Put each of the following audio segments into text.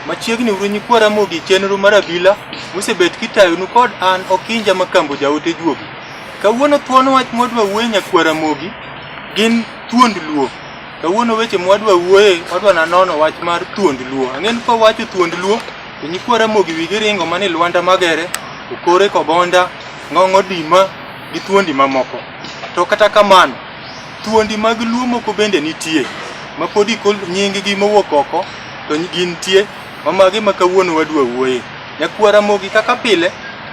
Machiegni urunyi kwara mogi chenro marabila musebet kitayonu kod an Okinja Makambo jaote juogi. Kawuono thuon wach modwa wuoye kwara mogi gin thuond luo. Kawuono weche mwadwa wuoye odwa nanono wach mar thuond luo. Ang'en ko wacho thuond luo to nyikwara mogi wigi ringo mani Lwanda Magere, Okore Kobonda, Ng'ong'o Dima gi thuondi mamoko. To kata kamano thuondi mag luo moko bende nitie mapodi kol nyingi gi mowuok oko to gin tie mamagi makawuono wadwa wuoye. Nyakwara mogi kaka pile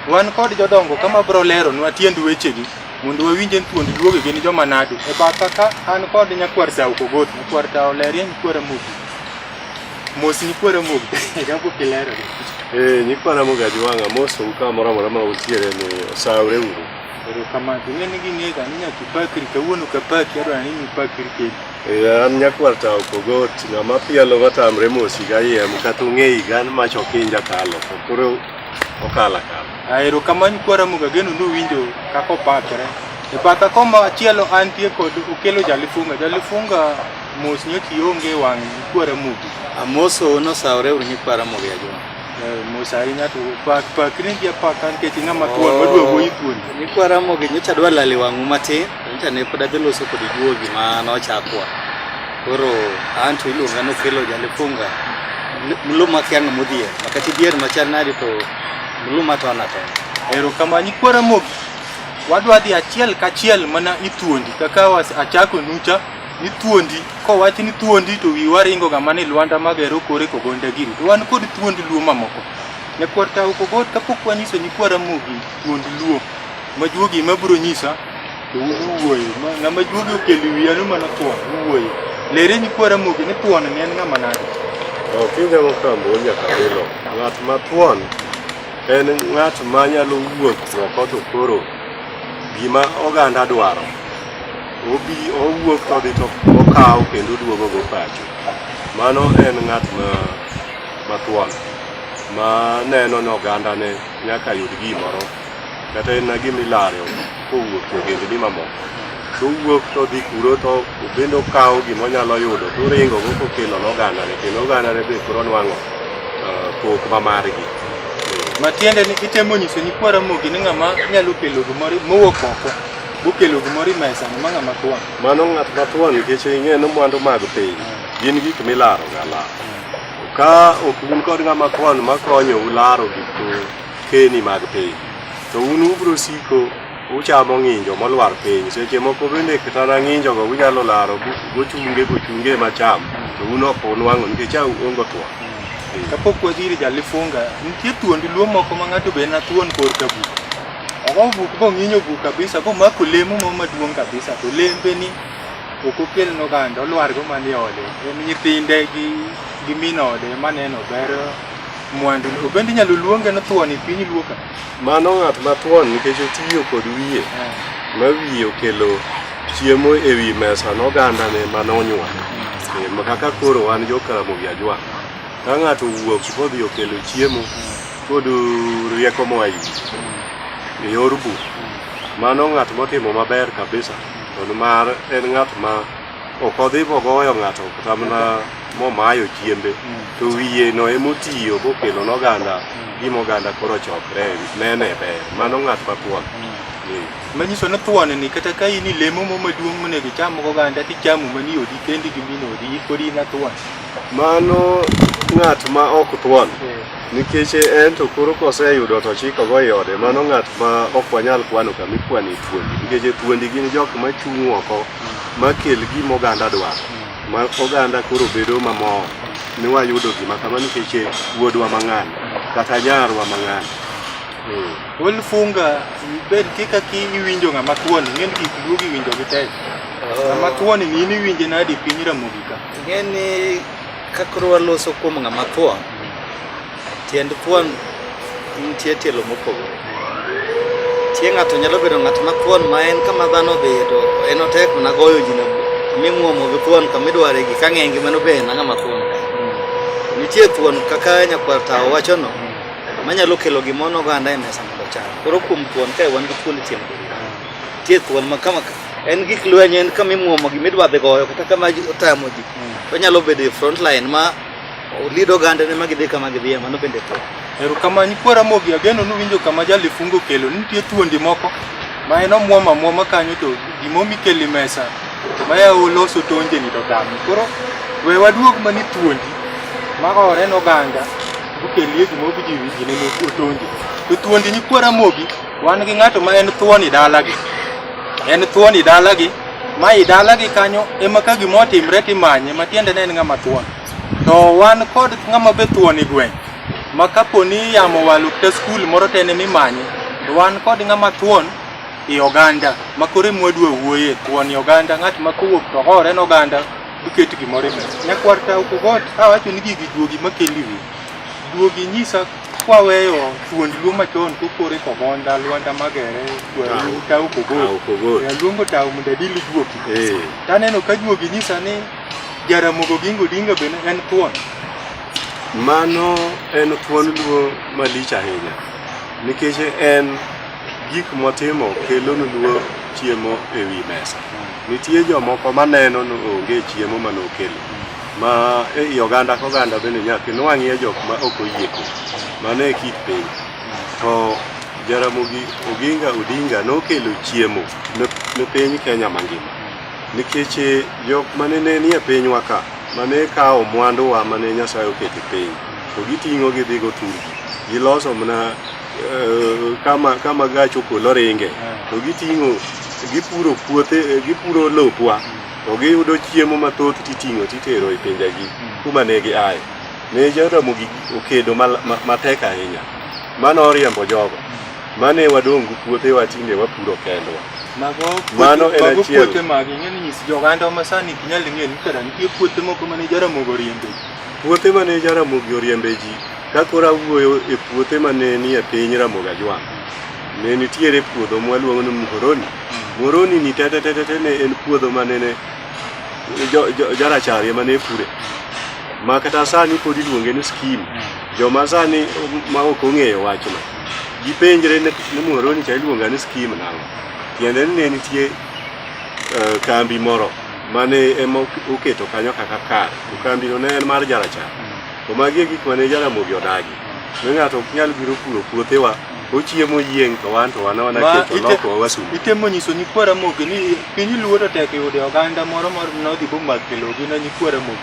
wan kod jodongo kama bro lero nwa tiend wechegi mondo wawinje thuond luo gin joma nade. E baka ka an kod nyakwar Tao Kogot, nyakwar Tao ler nyakwara mogi. Mos nyakwara mogi jambo pilero. Nyakwara mogi ajwanga mos uka mora ma utiere ni osawre uru. Pero kama ngene gi ngega ni nyakipakri kawuono kapaki adwa ni mipakri ke. An nyakwar Tao Kogot ng'ama pielo matamre mosi ga yem kata ng'ei gan macho Okinja kalo koro okala kala. Aero kama nyakwara mogi geno no winjo kako opakre. E baka koma chielo antie kod okelo jalifunga mos nyaki onge wang nyakwara mogi. Amoso no sawre uru nyakwara mogi ajwa. Musa ahinya to pakri gi apaka nikech ng'ama thuon madwa wuoyi thuon. Nyikwa Ramogi nyocha dwa lali wang'u matin, nyocha ne pod adhi loso kod juogi ma nochakwa. Koro anto iluonga nokelo jalifunga muluma kiang' modhier, makati dier machal nadi to muluma to anato. Ero kama Nyikwa Ramogi wadwa dhi achiel kachiel mana ithuondi kaka achako nucha ithuondi kowach ni thuondi to wi waringo ga mane Lwanda Magere kore kogonda giri to wan kod thuondi luo mamoko Nyakwar Tao Pokot kapok wanyiso Nyikwa Ramogi thuondi luo ma juogi mabiro nyisa to wuoyi ng'ama juogi okelo wiya no mana thuon wuoyi lere Nyikwa Ramogi ni thuon ne en ng'ama nade. Kinja mokambo nyaka bilo ng'at ma thuon en ng'at ma nyalo wuok oko to koro gima oganda dwaro owuok to dhi to okaw kendo duogo go pacho. Mano en ng'at ma thuon ma neno ni oganda ne nyaka yud gimoro kata en gima ilare kowuok e ogendni mamoko to wuok to dhi kuro to bende okaw gima onyalo yudo to ringo go kokelo n'oganda ne kendo oganda ne be koro nwang'o pok ma margi. Matiende ni itemo nyiso Nyikwa Ramogi ni ng'ama nyalo kelo gimoro mowuok oko bokelo gimoro mesa ma ng'ama thuon. Mano ng'at ma thuon nikech ing'e ni mwandu mag piny gin gik milaro ga laro. Ka ok un kod ng'ama thuon makonyo ularo gik keni mag piny to un ubro siko uchamo ng'injo molwar piny. Seche moko bende kata na ng'injo go unyalo laro gochunge macham to un ok unwang'o nikech ongo thuon. Kapok wadhiri jalifunga nitie thuondi luo moko ma ng'ato be na thuon kor ka buk ogo buk bo ng'inyo buk kabisa bo mako lemo mo maduong' kabisa to lembe ni ok okel n'oganda olwar go mani ode en nyithinde gi min ode maneno ber mwandu to bende nyalo luonge no thuon e piny luo ka. Mano ng'at ma thuon nikech otiyo kod wiye ma wiye okelo chiemo e wi mesa n'oganda ne manonyuolo kaka koro wan jo Karamogi Ajwa. Ka ng'ato wuok kodhi okelo chiemo kod rieko moa e yor buk, mano ng'at motimo maber kabisa to mar en ng'at ma ok odhi bogoyo ng'ato kata mana momayo chiembe to wiye no emotiyo kokelo n'oganda gima oganda koro chokre nene ber. Mano ng'at ma thuon. Manyiso ni thuon ni kata ka in lemo mo maduong' monego icham oganda tichamo mani odi kendi gi min odi kodi na thuon. Mano ng'at ma ok thuon nikech en to koro koseyudo to chiko go yode. Mano ng'at ma ok wanyal kwano kama ikwano e thuondi nikech thuondi gin jok ma chung' oko makel gima oganda dwaro ma oganda koro bedo mamor ni wayudo gima kama nikech wuodwa mang'ani kata nyarwa mang'ani. Funga bed kika iwinjo ng'ama thuon ng'en gik duogi winjo gi tek. Ng'ama thuon ni in iwinje nadi piny Ramogi ka. Ng'eni kakoro waloso kuom ng'ama thuon tiend thuon nitie tielo mopogore. Tie ng'ato nyalo bedo ng'at ma thuon ma en kama dhano dhiye to en otek na goyo ji na mimuomo gi thuon kama idware gi ka ng'enge mano be na ng'ama thuon. Nitie thuon kaka Nyakwar Tao wachono manyalo kelo gimono oganda e mesa mondo cham. Koro kuom thuon kae wan gi thuon tiemo. Tie thuon ma kama en gik lweny en kama imuomo gima idwa dhi goyo kata kama otamo ji. Onyalo bedo e front line ma lido oganda ne magidhi kama gidhiye mano bende thuon. Ero kama Nyikwa Ramogi ageno nuwinjo kama jalifungo kelo nitie thuondi moko ma en omuoma kanyo to gimomi keli mesa ma ya uloso tonje ni to dami. Koro we waduog mani thuondi ma ore n'oganda bukelie gimo bijiwi gine no tonje. To thuondi Nyikwa Ramogi wan gi ng'ato ma en thuon i dalagi. En thuon i dalagi ma i dalagi kanyo ema ka gimo timre timanye matiende ne en ng'ama thuon. To wan kod ng'ama be thuon i gweng' ma kaponi yamo walu kta skul moro tene mimanye to wan kod ng'ama thuon i oganda ma kore mwadwa wuoye thuon i oganda ng'at ma kowuok to hore n'oganda buket gimoro mesa. Nyakwar Tao Pokot awacho ni gigi duogi makeli wi duogi nyisa kwaweyo thuond luo machon kokore kogonda Lwanda Magere Tao Pokot luongo Tao Mundadili juogi taneno ka juogi nyisa ni Jaramogo Oginga Odinga bende en thuon. Mano en thuon luo malich ahinya nikech en gik motimo kelo luo chiemo e wi mesa. Nitie jomoko maneno no onge chiemo manokelo ma e oganda bende nyaka nwang'ie jok ma ok oyieko mano e kit piny. To Jaramogi Oginga Odinga nokelo chiemo ne piny Kenya mangima, nikech jok mane nie pinywa ka mane kawo mwanduwa mane Nyasaye oketo piny to giting'o gidhigo turgi, giloso mana kama gach okolo ringe, to giting'o gipuro puothe, gipuro lopwa, to giyudo chiemo mathoth titing'o titero e pinjegi kuma ne giaye. Ne Jaramogi okedo matek ahinya, mano oriembo jogo mane wadong' puothewa tinde wapuro kendwa. Mano en achiel. Puothe mag ing'eni nyis joganda ma sani kinyal ng'e ni kara nitie puothe moko mane Jaramogi oriembe. Puothe mane Jaramogi oriembe ji, ka koro awuoyo e puothe mane nie piny Ramogi Ajwang', ne nitiere puodho mwaluongo ni Muhoroni. Muhoroni ni tete ne en puodho manene Jarachar mane pure, ma kata sani pod iluonge ni skim. Joma sani ma ok ong'eyo wachno gipenjre ni Muhoroni cha iluonga ni skim nang'o. Tiende ni ne nitie kambi moro mane ema oketo kanyo kaka kar, to kambi no ne en mar Jarachar. To magi e gik mane Jaramogi odagi. Ne ng'ato ok nyal biro puro puothewa, ochiemo yieng' to wan keto loko wasumbni. Itemo nyiso nyikwa Ramogi ni piny Luo to tek yude oganda moro nodhi bomako logi na nyikwa Ramogi.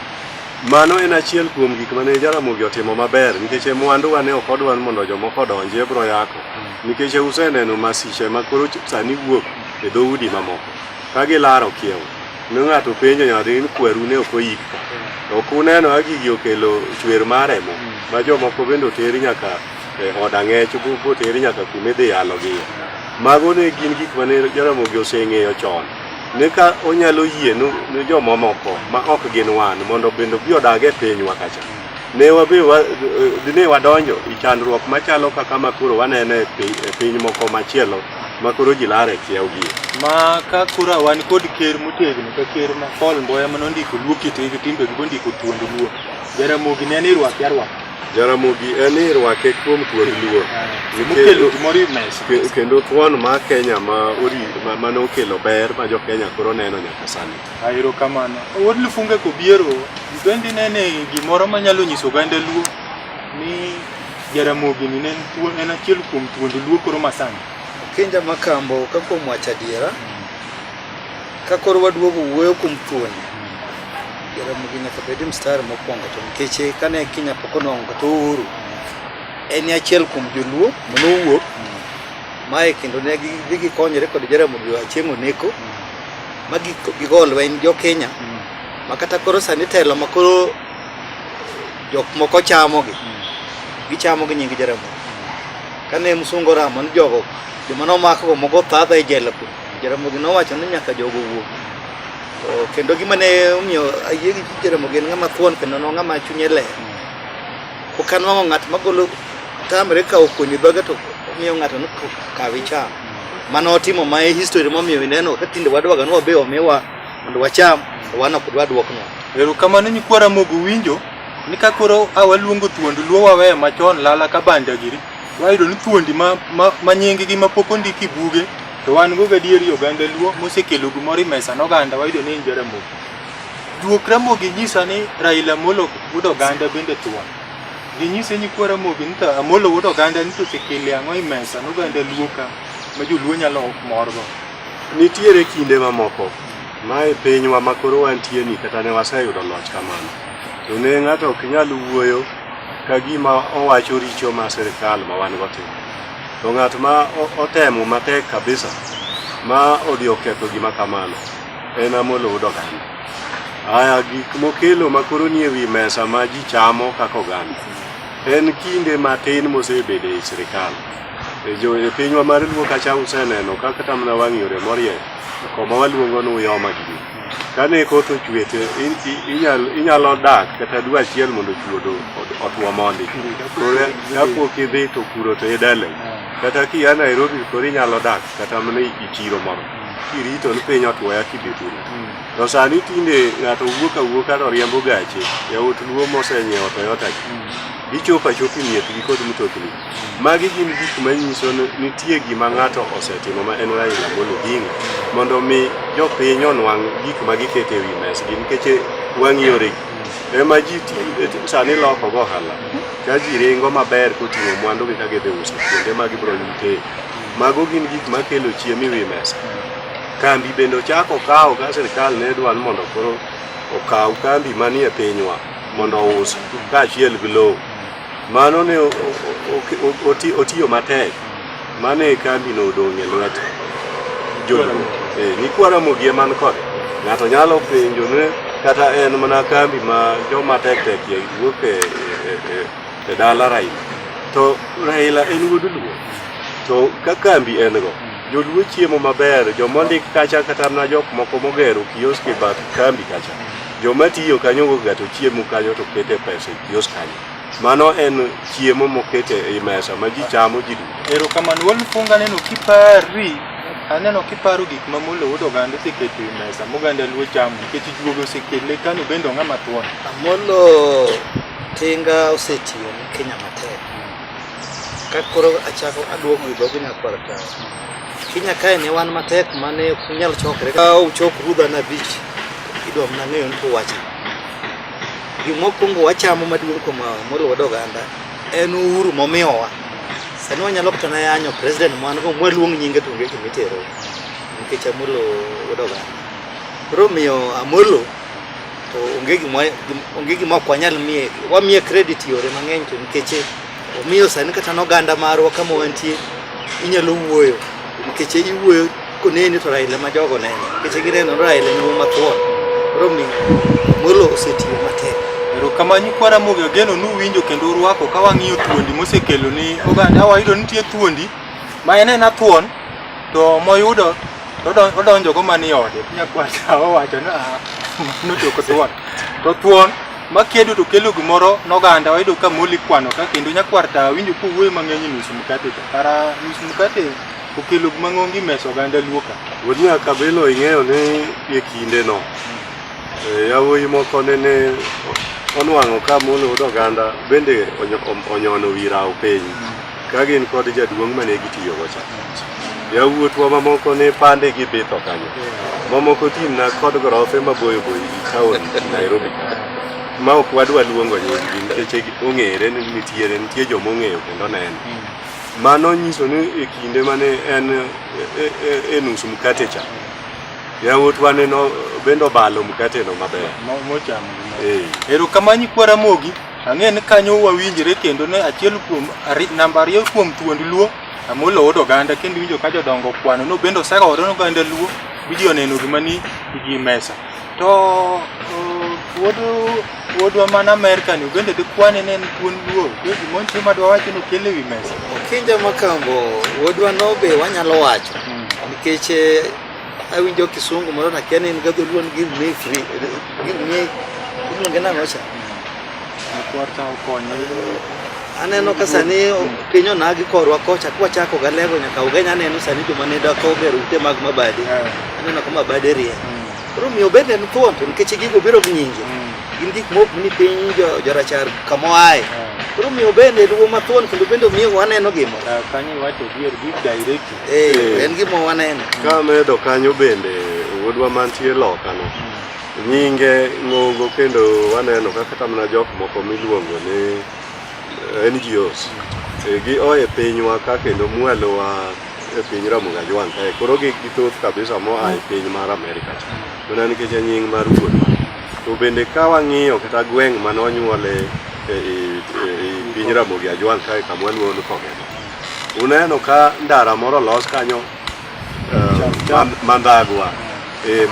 Mano en achiel kuom gik mane Jaramogi otimo maber, nikech mwanduwa ne ok odwa mondo jomoko odonji e bro yako, nikech useneno masiche ma koro sani wuok e dhoudi mamoko ka gilaro kiewo. Ne ng'ato penjo nyadhi ni kweru ne ok oyik ka, to ok uneno ka gigi okelo chwer mar remo ma jomoko bende oteri nyaka od ang'ech, boteri nyaka kuma idhi yalo gi. Mago ne gin gik mane Jaramogi oseng'eyo chon, ne ka onyalo yie ne jomamoko ma ok gin wan mondo bende bi odag e pinywa kacha, ne wadonjo i chandruok machalo kaka ma koro waneno e piny moko machielo ma koro ji lare kiewgi. Ma ka kura wan kod ker motegno ka ker ma Paul Mboya manondiko Luo kitegi timbe gi bondiko thuond Luo. Jaramogi ne ni rwake arwaka. Jaramogi en ni rwake kuom thuond Luo. Mokelo gimoro i mesa. Kendo thuon ma Kenya mane okelo ber ma jo Kenya koro neno nyaka sani. Aero kamano. Wuod Lufunge kobiero, bendi nene gimoro manyalo nyiso oganda Luo ni Jaramogi ni en achiel kuom thuond Luo koro masani. Kinja makambo ka kuom wacho adiera, ka koro waduogo wuoyo kuom thuon, Jaramogi nyaka bed mstari mokwongo, to nikech kane Kenya pok onwang'o kata uhuru, en achiel kuom joluo manowuok mae kendo ne gidhi gikonyore kod Jaramogi Achieng' Oneko ma gigo lweny jo Kenya ma kata koro sani telo ma koro jok moko chamogi, gichamo gi nying Jaramogi. Kane Msungo Ramon jogo joma nomako mogo thadha e jela po, Jaramogi nowacho ni nyaka jogo wuok. To kendo gima ne omiyo ayie gi Jaramogi en ng'ama thuon kendo no ng'ama chunye ler. Ok anwang'o ng'at magolo tamre kawo koni dhoge to omiyo ng'ato no kawi cham. Mano otimo ma e history momiyo ineno ka tinde wadwaga no be omiwa mondo wacham, to wan ok dwadwokno. Erokamano nyikwa Ramogi winjo ni ka koro awaluongo thuond Luo waweyo machon lala ka banda giri. Wayudo ni thuondi ma nying-gi ma pok ondiki buge, to wan go gadieri oganda Luo mosekelo gimoro i mesa n'oganda wayudo ni en Jaramogi. Duok Ramogi nyisa ni Raila Amolo wuod oganda bende thuon. Ginyise nyikwa Ramogi ni Amolo wuod oganda ni to osekelo ang'o i mesa n'oganda Luo ka ma joluo nyalo morgo. Nitiere kinde mamoko ma e pinywa ma koro wantie ni kata ne waseyudo loch kamano, to ne ng'ato ok nyal wuoyo ka gima owacho richo ma sirikal ma wan go timo. To ng'at ma otemo matek kabisa ma odhi oketho gima kamano en Amolo wuod oganda. Aya, gik mokelo ma koro nie wi mesa ma ji chamo kaka oganda en kinde matin mosebedo e sirikal. E pinywa mar Luo kacha useneno kaka tamna wang' yore morie koma waluongo ni Uyoma gi. Kane koth ochwe to inyalo dak kata dwe achiel mondo chuodho otwo mondi. Kapok idhi to kuro to idele. Kata ki ya Nairobi koro inyalo dak kata mana i chiro moro. Kirito ni piny otwoya kibetuni. To sani tinde ng'ato wuoka to riembo gache. Yaut Luo mosenyiewo Toyota gichopo achopo e miechgi kod mtokni. Magi gin gik manyiso ni nitie gima ng'ato osetimo ma en Raila Amolo Odinga mondo mi jopiny onwang' gik ma giketo e wi mesgi, nikech wang' yoregi ema ji sani loko go ohala. ka ji ringo maber koting'o mwandu gi ka gidhi uso kuonde ma gibiro yute. Mago gin gik makelo chiemo ewi mesa. Kambi bende ochako kawo ka sirkal ne dwa mondo koro okaw kambi manie pinywa mondo ous kaachiel gi lowo. Mano ne otiyo matek. Mano e kambi no odong' e lwet joluo. Nyikwa Ramogi man kode. Ng'ato nyalo penjo ne kata en mana kambi ma joma tek tek wuok e dala Raila. To Raila en wuod luo. To ka kambi en go, joluo chiemo maber, jomondik kacha kata na jok moko mogero kiosk e bath kambi kacha. Joma tiyo kanyo go gato chiemo kanyo to kete pesa e kiosk kanyo. Mano en chiemo mokete e mesa ma ji chamo ji duto. Erokamano Walufunga aneno kiparo gik ma Amollo Wuod Oganda oseketo e mesa moganda luo chamo nikech juogo osekele kano bende ng'ama thuon. Amollo Tinga osetiyo ne Kenya matek. Ka koro achako aduogo e dhogi nyakwar ka. Kenya kae ne wan matek mane kunyal chokre. Ka uchok rudha na bich idwa mna ng'eyo ni wacha. Gimokwongo wachamo maduong' kuom Amollo Wuod Oganda en uhuru momiyowa. Sani wanyalo kata na yanyo president mwan go mwaluong nyinge to onge kimitero nikech Amollo Wuod Oganda. Koro miyo Amollo to onge gima ok wanyal miye, wamiye credit yore mang'eny to nikech omiyo sani kata n'oganda marwa kama wantie inyalo wuoyo nikech iwuoyo koneni to Raila ma jogo neno nikech gineno Raila ni mathuon. Koro miyo Amollo osetiyo matek. Erokamano Nyikwa Ramogi ageno nuwinjo kendo urwako ka wang'iyo thuondi mosekelo ni oganda. Wayudo nitie thuondi ma en athuon to moyudo odonjo go mani ode. Nyakwar wacho na nochoko thuon. To thuon makedo to kelo gimoro n'oganda wayudo ka Amollo kwano ka kendo Nyakwar winjo kowuoyo mang'eny nus mkate kara nus mkate okelo gima ng'ongi mesa oganda luo ka. Wuod Nyakabelo ing'eyo ni e kinde no yawuoyi moko ne onwang'o ka Amollo Wuod Oganda bende onyono wi rawo piny ka gin kod jaduong' mane gitiyo go cha. Yawuotwa mamoko ne pande gi bitho kanyo. Mamoko timna kod gorofe maboyo boyo gi taon Nairobi. Ma ok wadwa luongo nying nikech ong'ere ni nitie joma ong'eyo kendo neno. Mano nyiso ni e kinde mane en e nus mkate cha. Yawuotwa ne bendo balo mkate no maber. Mochamo. Erokamano Nyikwa Ramogi ang'e ni kanyo wawinjre kendo ne achiel kuom namba 2 kuom thuond luo Amollo Wuod Oganda kendo winjo ka jodongo kwano no bendo osegore n'oganda luo video oneno gima ni gi mesa. To wuodwa man Amerika ni bende de kwane ne en thuond luo. Gimon tema dwa wacho no kele wi mesa. Okinja makambo wuodwa no be wanyalo wacho nikech awinjo kisungu moro na kene en gadho luon give me free give me iluonge nang'o cha Nyakwar okonyo. Aneno ka sani piny onagi korwa kocha kwachako galego nyaka Ugenya aneno sani joma ne dako gero ute mag mabade. Aneno ka mabade rie. Koro miyo bende en thuon to nikech gigo biro gi nyinge. Gin gik mok ni piny jorachar kamoaye. Koro miyo bende luo mathuon kendo bende miyo waneno gimo. Kanyo wacho dier gi direct. En gimo waneno. Ka medo kanyo bende wuodwa mantie loka no. Nyinge ng'ongo kendo waneno kata mana jok moko miluongo ni NGOs. Gi oe pinywa ka kendo mwelowa e piny Ramogi Ajwang kae. Koro githoth kabisa moa e piny mar Amerika. Mana nikech nying mar wuodwa. To bende ka wang'iyo kata gweng' manonyuole e piny Ramogi Ajwang kae kama waluongo Kogelo. Uneno ka ndara moro los kanyo Mandagwa.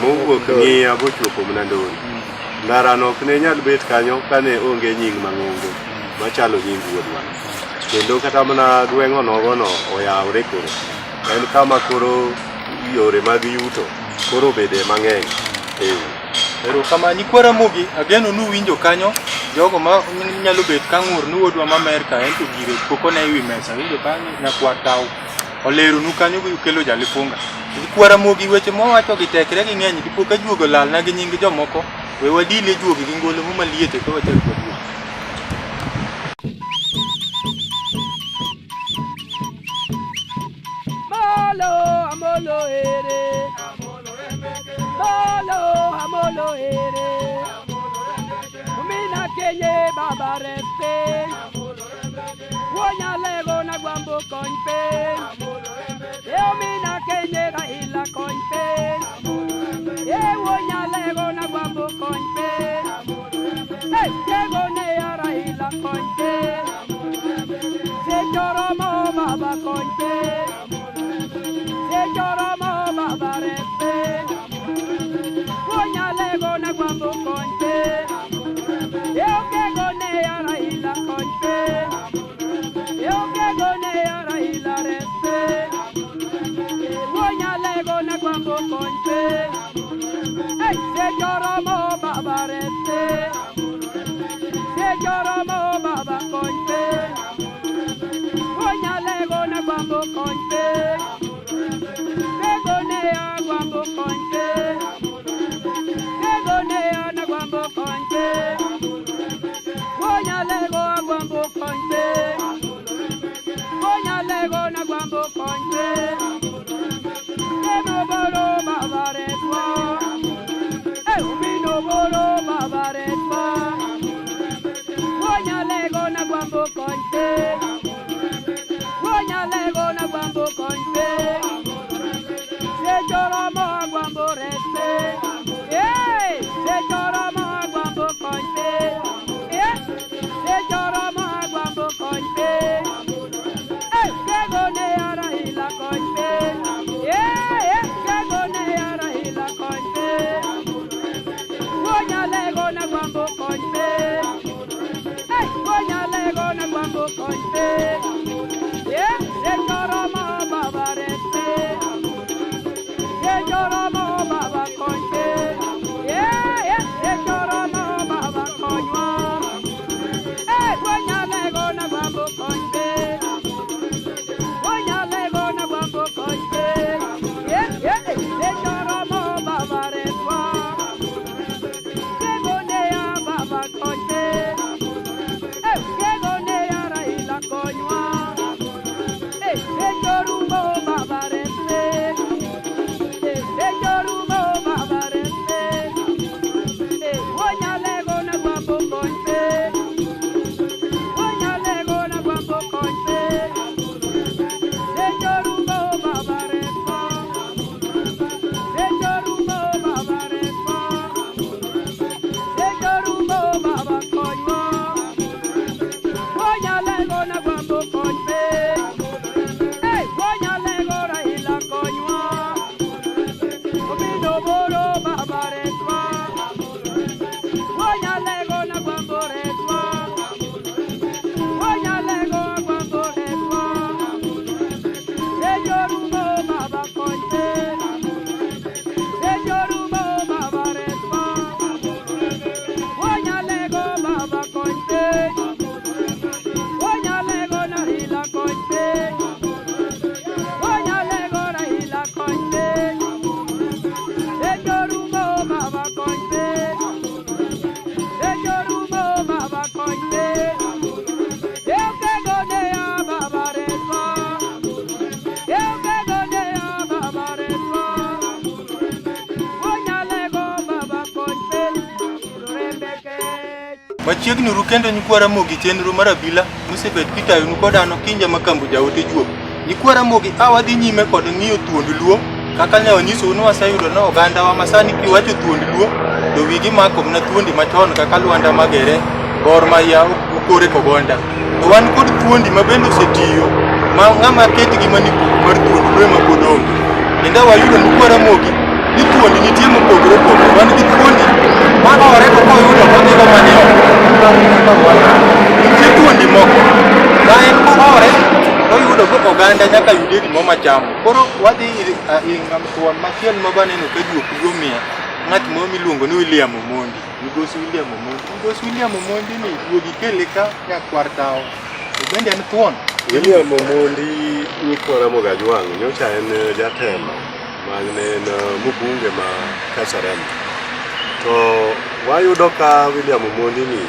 Mowuok ng'iya bochopo Mnandoni. Ndara no ok ne nyal bet kanyo kane onge nying mang'ongo machalo nying wuodwa. Kendo kata mana gweng'o nogono oyawre koro. En kama koro yore mag yuto koro bede mang'eny. Erokamano Nyikwa Ramogi ageno nuwinjo kanyo jogo ma nyalo bet ka ng'ur ni wuodwa ma Amerika en to gire poko ne wi mesa. Winjo kanyo Nyakwar olero nu kanyo kelo Jalifunga. Nyikwa Ramogi weche mowacho gi tekre gi ng'eny dipo ka juogo lal na gi nying jomoko we wadile juogi gi ngolo mo maliete ka wachal kod Amollo ere Amollo ere Umina kenye baba reste Wonya lego na guambo konpe. Eu mina kenye Raila konpe. Wonya lego na guambo konpe. Hey, lego ne ya Raila konpe. Se choromo baba konpe. Se choromo baba repe. Wonya lego na guambo konpe. Eu que gone ya Raila konpe. Eu que gone ya Raila repe. Wonya lego na guambo konpe. Hey, se choromo baba repe. Se choromo baba konpe. Wonya lego na guambo konpe. Se gone ya guambo konpe. Se gone ya na guambo konpe. Wonya lego a guambo konpe. Wonya lego na guambo konpe. Eno boro baba retwa. Umino boro baba retwa. Wonya lego na guambo konpe. Wonya lego na guambo konpe. Se choromo a guambo retpe. Se choromo a guambo konpe. Se choromo a guambo konpe. Que gone ya Raila konpe. Que gone ya Raila konpe. Wonya lego na guambo konpe. Wonya lego na guambo konpe. Se choromo baba retpe. Se choromo baba konpe. Se choromo baba konwa. Wonya lego na guambo konpe. Wonya lego na guambo konpe. Se choromo baba retwa. Se gone ya baba konpe. Se gone ya Raila konwa. Se chorumo baba retpe. Se chorumo baba retpe. Wonya lego na guambo konpe. Wonya lego na guambo konpe. Se chorumo baba retpa. Se chorumo baba retpa. Se chorumo baba konwa. Wonya lego na guambo konpe. Wonya lego Raila konwa. Umino boro baba retwa. Wonya lego na guambo retwa. Wonya lego guambo retwa. Se chorumo baba konpe. Se chorumo baba retwa. Wonya lego baba konpe. Wonya lego na Raila konpe. Wonya lego Raila konpe. Se chorumo baba konpe. Se chorumo baba konpe. Eu que gone ya baba retwa. Eu que gone ya baba retwa. Wonya lego baba konpe. Rebeke. Machiegni rukendo nyikwara mogi chenro marabila musebet kitayo nukodano kinja makambo jaote juo. Nyikwara mogi awadhi nyime kod ng'iyo thuond luo kaka ne onyiso nu waseyudo no oganda wa masani kiwacho thuond luo to wigi mako na thuondi machon kaka Lwanda Magere Gor Mahia ukore kogonda. To wan kod thuondi mabende osetiyo ma ng'ama ketgi mani mar thuond luo ma pod onge. Kendo wayudo nyikwara mogi ni thuondi nitie mopogore opogore. Wan gi thuondi manore kaka oyudo kodhigo mane nitie thuondi moko ka en kohore oyudo go oganda nyaka yude gimo machamo. Koro wadhi ing'am thuon machiel mabaneno ka juok ruomia ng'at mo miluongo ni William Omondi. Migosi William Omondi. Migosi William Omondi ni duogi kele ka nyakwar tao. Bende en thuon. William Omondi nyikwara Mogajwang' nyocha en jatelo magne mbunge ma Kasarani. To wayudo ka William Omondi ni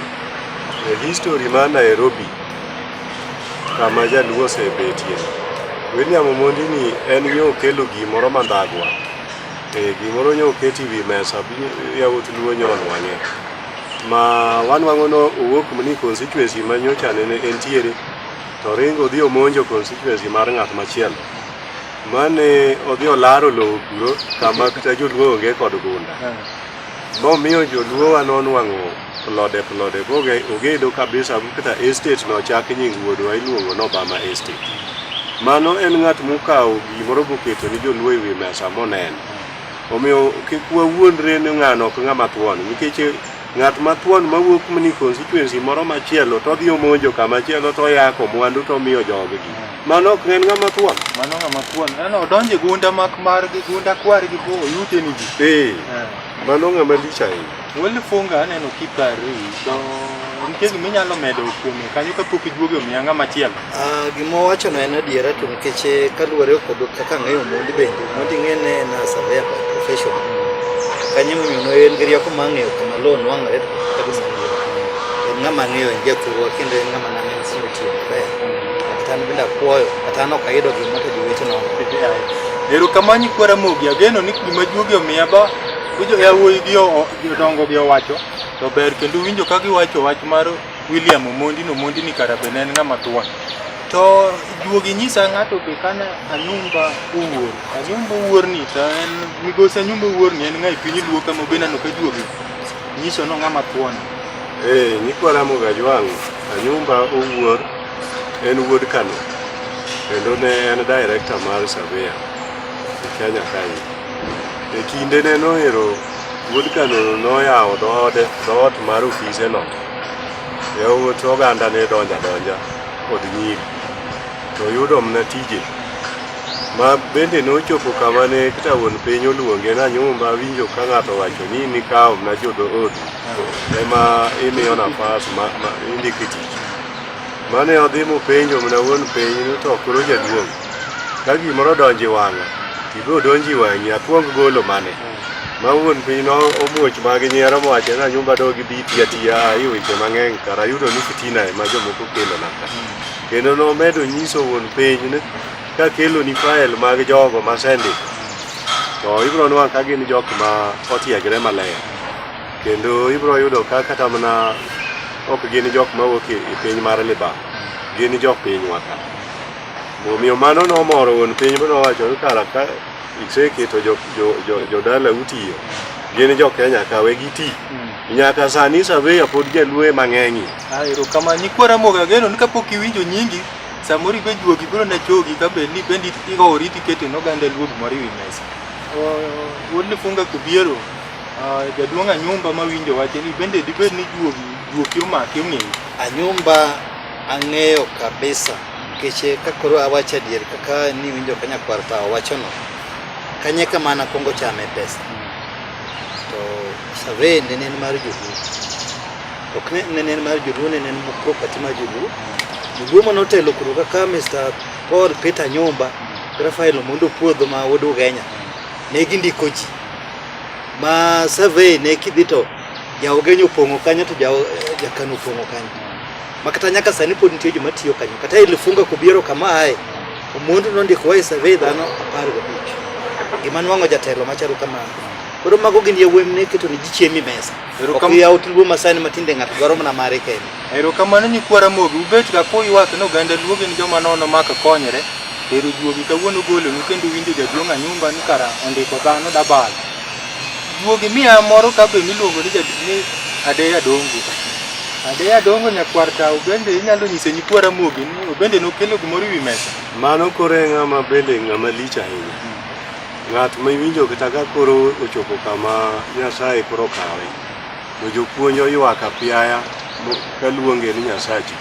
history ma Nairobi kama jaluo osebetie. William Omondi ni en yo kelo gimoro mandagwa. Gimoro nyo keti wi mesa yawuot luo nyon wang'e. Ma wan wang'ono owuok mani constituency ma nyocha nene entiere to ringo odhi omonjo constituency mar ng'at machielo mane odhi olaro lowo kuro kama kata joluo onge kod gunda momiyo joluo wa nonwang'o plode ogedo kabisa kata estate no chak nying wuodwa iluongo no Obama Estate. Mano en ng'at mokawo gimoro boketo ni joluo ewi mesa moneno. Omiyo kik wawuondre ni ng'ano ok ng'ama thuon, nikech ng'at mathuon mawuok mani constituency moro machielo to dhi omonjo kama chielo to yako mwandu to miyo joggi. Mano ok en ng'ama thuon. Mano ng'ama thuon. Ano odonje gunda mar gi gunda kwar gi bo yute ni ji. Mano ng'ama lich ahinya. Wole funga aneno kipari to nitie gima inyalo medo kuome kanyo kapok iduogo miya ng'ama chielo. Gima wacho no en adiera to nikech kaluwore kod kaka ng'eyo mondi bende mondi ng'ene na surveyor by profession kanyo mono en gi rieko mang'eyo kama loan wang'ore kaka en ng'ama ng'eyo en jathurwa kendo en ng'ama nang'eyo sino tiyo maber kata an bende apuoyo kata an ok ayudo gima to jowete no Erokamano Nyikwa Ramogi, ageno ni gima juogi omiya ba winjo yawuoyi gi jodongo gi owacho to ber kendo winjo ka giwacho wach mar William Omondi ni kara be en ng'ama thuon. To juogi nyisa ng'ato be kana Anyumba Owuor ni to en migosi Anyumba Owuor ni en ng'ai piny luo kama be nano ka juogi nyiso no ng'ama thuon. Nyikwa Ramogi Ajwang', Anyumba Owuor en wuod Kano kendo ne en director mar surveyor e Kenya kae. E kinde ne nohero wuod Kano noyawo dhoot mar ofise no. Yawuot oganda ne donja kod nyiri to yudo mna tije ma bende nochopo kama ne kata wuon piny oluonge na Anyumba winjo ka ng'ato wacho ni nikawo mna jodhood ema imiyo nafas ma indiko tich. Mane odhi mopenjo mna wuon piny to koro jaduong' ka gimoro donji wang'a ibiro donji wang'i atwong golo mane ma wuon piny no omuoch mag nyiero mowacho na Anyumba dogi bi tiya e weche mang'eny kara yudo ni fitina ema jomoko kelo naka kendo nomedo nyiso wuon piny ni ka kelo ni file mag jogo masendiko to ibiro nwang' ka gin jok ma otiegre maler kendo ibiro yudo ka kata mana ok gin jok mawuok e piny mar Liban, gin jok pinywa ka. Omiyo mano nomoro wuon piny nowacho ni kara ka iseketo jodala utiyo gin jo Kenya ka we giti nyaka sani surveyor pod jaluo mang'eny. Erokamano Nyikwa Ramogi, ageno ni kapok iwinjo nyingi samoro be juogi biro na chogi ka be ni bendi igori tikete noganda luo moro ewi mesa. Wuod funga kubiero jaduong' Anyumba mawinjo wache ni bende dibed ni juogi omake ong'eyo. Anyumba ang'eyo kabisa nikech kakoro awacho adier kaka ni winjo ka nyakwar tao wacho no kanye kama nakwongo chame pesa to survey ne en mar joluo ok ne en mar joluo ne en property mar joluo manotelo kuro kaka Mr. Paul Peter Anyumba Rafael Omondi puodho ma wuod Ugenya ne gindiko ji ma survey ne kidhi to ja Ugenya opong'o kanyo to ja Kano opong'o kanyo makata nyaka sani pod nitie joma tiyo kanyo kata ilifunga kubiero kama ae Omondi nondiko wa survey dhano 15 gima nwang'o jatelo machalo kama koro mago gin yawuoyi ne keto ni ji chiemi mesa ok yaw tilwo masani matinde ng'ato dwaro mana mare kende. Erokamano Nyikwa Ramogi, ubet ka koywak no ganda luo gin joma nono maka konyre ero juogi kawuono golonu kendo winjo jaduong' Anyumba ni kara ondiko dhano dabal. Juogi miya moro ka be miluongo ni Adeya Dongo Nyakwar Tao bende inyalo nyise Nyikwa Ramogi ni bende nokelo gimoro ewi mesa. Mano koro ng'ama bende ng'ama lich ahinya. Ng'at ma iwinjo kata ka koro ochopo kama Nyasaye koro kawe to jopuonj oywak apiaya kaluonge ni Nyasachi.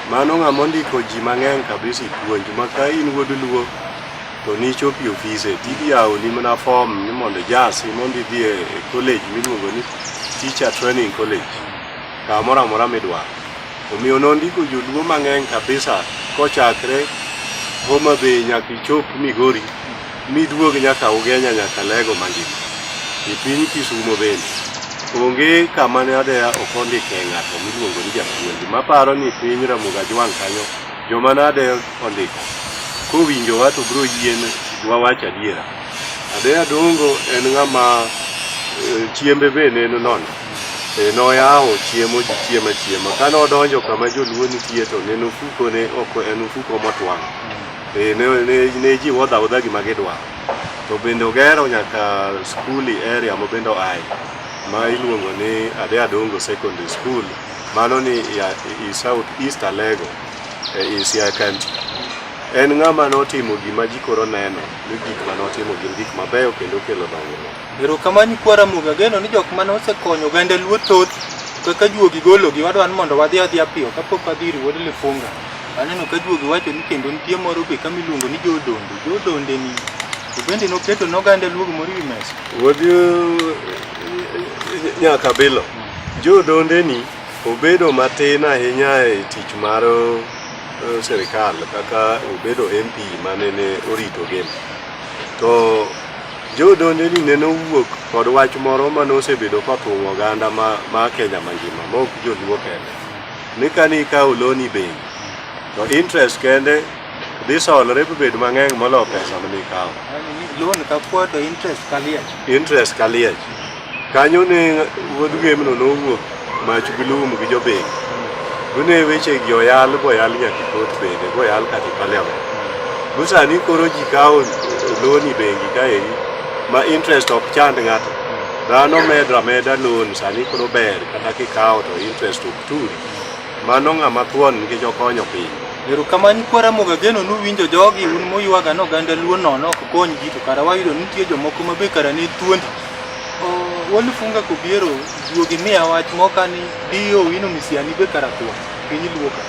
Mano ng'ama ondiko ji mang'eny kabisa puonj ma ka in wuod luo to nichopi ofise tidhi yawo ni mana form ni mondo jasi mondo idhi e college miluongo ni Teacher Training College kamoro amora midwaro. Omiyo nondiko joluo mang'eny kabisa kochakre Homa Bay nyaka ichop Migori miduog nyaka Ugenya nyaka Lego mangima. E piny Kisumo bende onge kama ne Adeya ok ondike ng'ato miluongo ni japuonj maparo ni piny Ramogi Ajwang' kanyo joma ne Adeya ondiko kowinjo wa to biro yien wawacho adiera. Adeya Dongo en ng'ama chiembe be ne nono noyawo chiemo ji chiemo ka nodonjo kama joluo nitie to ne ofuko ne ok en ofuko motwang' ne ji wodha gima gidwaro to bende ogero nyaka skuli area mobende oai ma iluongo ni Ade Adongo Secondary School mano ni i South East Alego e Siaya County. En ng'ama notimo gima ji koro neno ni gik manotimo gin gik mabeyo kendo kelo dongruok. Erokamano Kwara Muga, geno ni jok mane osekonyo oganda luo thoth kaka juogi gologi wadwa ni mondo wadhi adhiya piyo kapok wadhi Wuod Lifunga. Aneno ka juogi wacho ni kendo nitie moro be kama iluongo ni Jodonde ni to bende noketo noganda luo moro wi mesa. Wuod nyaka bilo Jodonde ni obedo matin ahinya e tich mar serikal kaka obedo MP mane ne orito game to Jodonde ni ne owuok kod wach moro mane osebedo kothung'o oganda ma Kenya mangima ma ok joluo kende ni kani ikawo loni bengi to interest kende dhi solore bedo mang'eny molo pesa mane ikawo. Loan ka kwoto interest kaliech kanyo ne wuod game no nowuok mach bilum gi jobengi bune weche gi oyal nyaka kot bende goyal kata parliament busani koro ji kawo loni bengi kaeri ma interest ok chand ng'ato dhano meda loan sani koro ber kata kikawo to interest ok turi mano ng'ama thuon nikech okonyo piny. Erokamano Kwara Muga, geno nuwinjo jogi un moywaga no oganda luo nono ok kony ji to kara wayudo nitie jomoko mabe kara ne thuondi. Wuod Lifunga kobiero juogi miya wach moko ni dio wino misiani be kara thuon piny luo ka.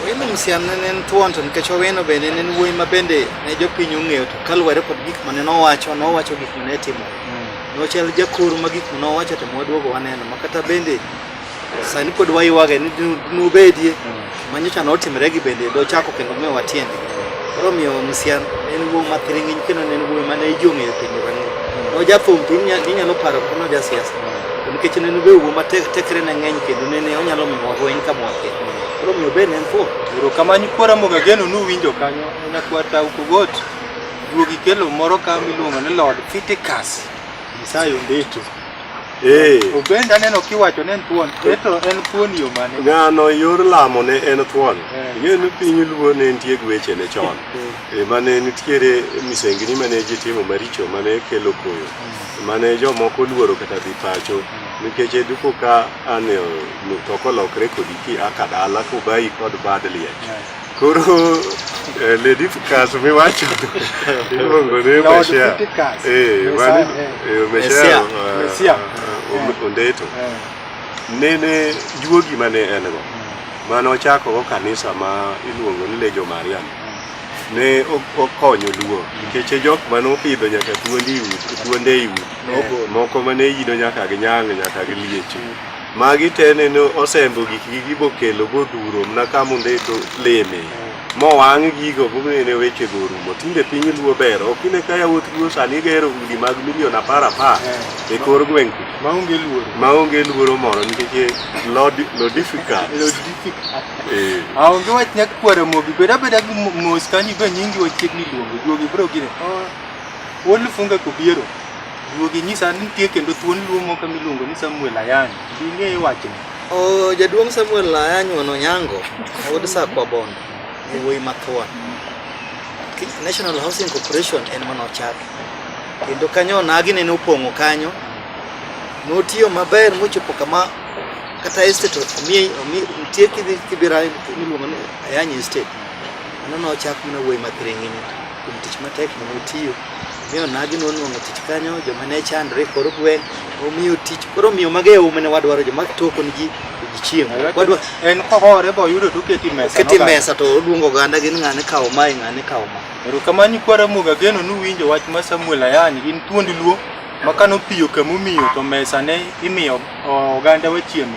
Wino misian ne en thuon to nikech owino bende ne en wuoyi ma bende ne jopiny ong'eyo to kaluwore kod gik mane nowacho gik mane timo. Nochal jakoro ma gik mane owacho to mwaduogo waneno ma kata bende sani pod waywage ni nubedie manyocha notimre gi bende dochako kendo miyo watiende. Koro miyo misian en wuoyi mathiring'iny kendo ne en wuoyi mane ji ong'eyo piny Uganda. Nojathum inyalo paro kono ja siasa nikech ne be wuoyi ma tekre ne ng'eny kendo ne onyalo miyo wahweny kamwake. Koro miyo be ne en thuon. Erokamano Kwara Muga, geno nuwinjo kanyo nyakwar Tau Kogot juogi kelo moro ka miluongo ni Lord Fiticus Isayo Ndeto. Obenda neno kiwacho ne en thuon to en thuon yo mane ng'ano yor lamo ne en thuon ing'e ni piny luo ne nitie gweche ne chon mane nitiere misengini mane ji timo maricho mane kelo koyo mane jomoko luoro kata dhi pacho nikech duko ka ane to kolokre kodi ki aka dala kubai kod bad liech koro Lady Fiticus miwacho iluongo ni Mesia Ondeto nene juogi mane en go mane ochako go kanisa ma iluongo ni Legion Mariam ne okonyo luo nikech jok mane opidho nyaka thuonde iwu moko mane yido nyaka gi nyang' nyaka gi liech magi tene no osembo gik gibokelo godhuro na kama Ondeto leme mowang' gigo bumene weche gorumo tinde piny luo ber okine ka yawuot luo sani gero udi mag milion 10 e kor gweng' maonge luoro moro nikech lodificat aonge wach nyak Kwara Muga beda gi mos kanyi be nyingi wachiegni luongo juogi bro gine Wuod Lifunga kobiero juogi nyisa ni nitie kendo thuon luo moko miluongo ni Samuel Ayany ing'e wachni. Jaduong' Samuel Ayany wono nyango wuod Sakwa Bondo wuoyi mathuon. National Housing Corporation en manochak kendo kanyo nagi ne opong'o kanyo notiyo maber mochopo kama kata estate nitie kibira miluongo ni Ayany Estate nochak mana wuoyi mathiring'iny kuom tich matek manotiyo miyo nagi nonuang'o tich kanyo joma ne chandre kor gweng' omiyo tich koro miyo mageyo mane wadwaro joma toko ni ji chiemo en kohore bo yudo to keti mesa to luongo oganda gin ng'ane kawo mai ng'ane kawo ma. Erokamano Kwara Muga, geno nuwinjo wach ma Samuel Ayany gin thuond luo ma kano piyo kamomiyo to mesa ne imiyo oganda wachiemo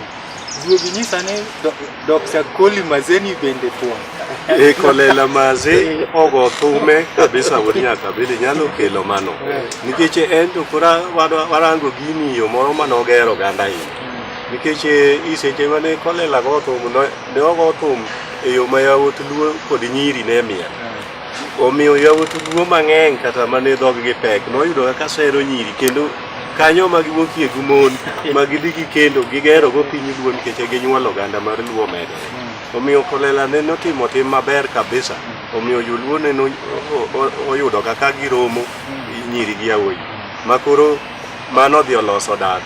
juogi nyisa ni Dr. Koli Mazeni bende thuon Kolela Maze ogo thume kabisa wuod nyaka bende nyalo kelo mano nikech en to kora warango gini yo moro manogero oganda nikech iseche mane Kolela go thum ne ogo thum e yo ma yawuot luo kod nyiri ne miel omiyo yawuot luo mang'eny kata mane dhog gi pek noyudo kaka sero nyiri kendo kanyo ma giwokie gumon ma gidhi kendo gigero go piny luo nikech ginyuolo oganda mar luo medore. Omiyo Kolela ne notimo tim maber kabisa. Omiyo joluo ne oyudo kaka giromo nyiri gi yawuoyi. Makoro mano dhi oloso dak.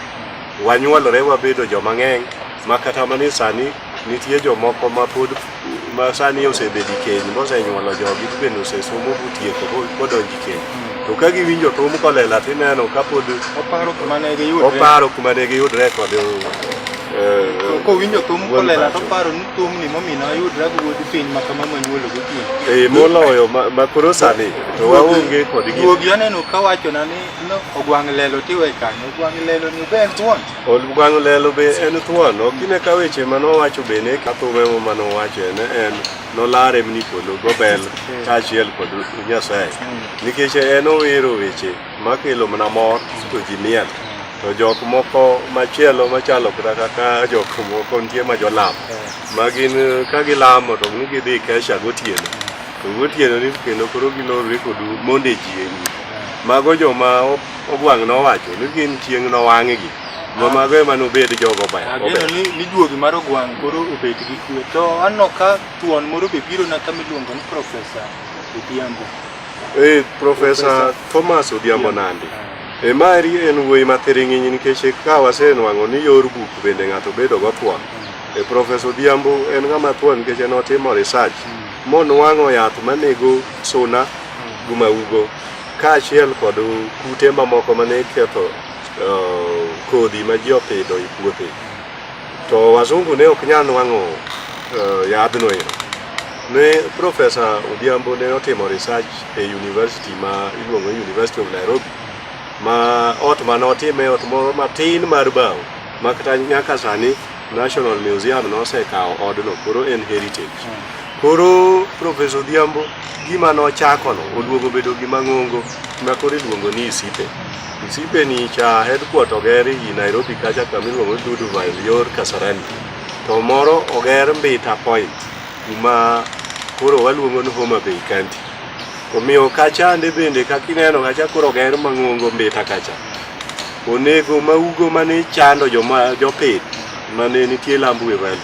Wanyuolore wabedo joma ng'eny ma kata mani sani nitie jomoko ma pod ma sani osebedi keny mosenyuolo jogi bende osesomo butieko kodonji keny. To ka giwinjo thum Kolela tineno ka pod oparo kuma ne giyudre kod ko winjo thum Kolela to paro ni thum ni momino ayudra wuodhi piny ma kama manyuolo gotieno. Moloyo makoro sani to waonge kod gi. Wuogi aneno ka wachona ni ogwang' lelo tiwe kanyo. Ogwang' lelo ni be en thuon. Ogwang' lelo be en thuon. Okine ka weche manowacho bene ka thume manowacho en nolare mni polo gobel kaachiel kod Nyasaye. Nikech en owero weche makelo mana mor to ji miel. To jok moko machielo machalo kaka jok moko nitie ma jolam ma gin ka gilamo to gidhi kesha gotieno. To gotieno ni kendo koro gilorore kod monde ji mago joma ogwang' nowacho ni gin chieng' nowang'gi. Mago ema nobed jogo ber. Ageno ni juogi mar ogwang' koro obet gi kwe. To anno ka thuon moro be biro na kama iluongo ni Profesa Odhiambo. Profesa Thomas Odhiambo Nandi. Mari en wuoyi mathiring'iny nikech ka wasenwang'o ni yor buk bende ng'ato bedo go thuon. Profesa Odhiambo en ng'ama thuon nikech notimo research monwang'o yath manego suna gumaugo kaachiel kod kute mamoko mane ketho kodhi ma ji opidho e puothe. To wazungu ne ok nyal nwang'o yadhno ero. Ne Profesa Odhiambo ne otimo research e university ma iluongo University of Nairobi. Ma ot manotime ot moro matin mar bao ma kata nyaka sani National Museum nosekawo odno koro en heritage. Koro Profesa Odhiambo gima nochako no oluongo bedo gima ng'ongo ma koro iluongo ni Isipe. Isipe ni cha headquarter ogeri i Nairobi kacha kama iluongo ni Duduville yor Kasarani. To moro oger Mbita Point kuma koro waluongo ni Homa Bay County. Omiyo kacha ande bende kakineno kacha koro oger mang'ongo Mbita kacha. Onego maugo mane chando jopith mane nitie Lambwe Valley.